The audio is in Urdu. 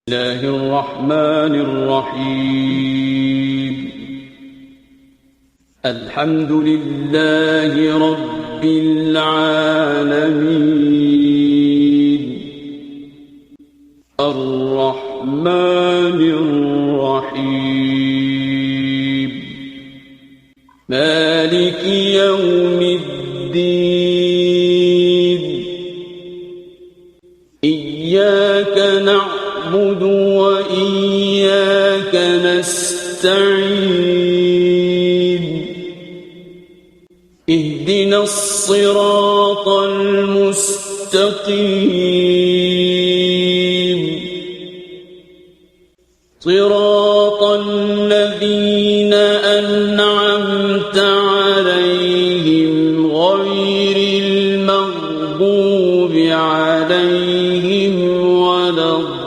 بسم الله الرحمن الرحيم. الحمد لله رب العالمين، الرحمن الرحيم، مالك يوم الدين. إياك نعبد وإياك نستعين. اهدنا الصراط المستقيم، صراط الذين أنعمت عليهم غير المغضوب عليهم ولا الضالين.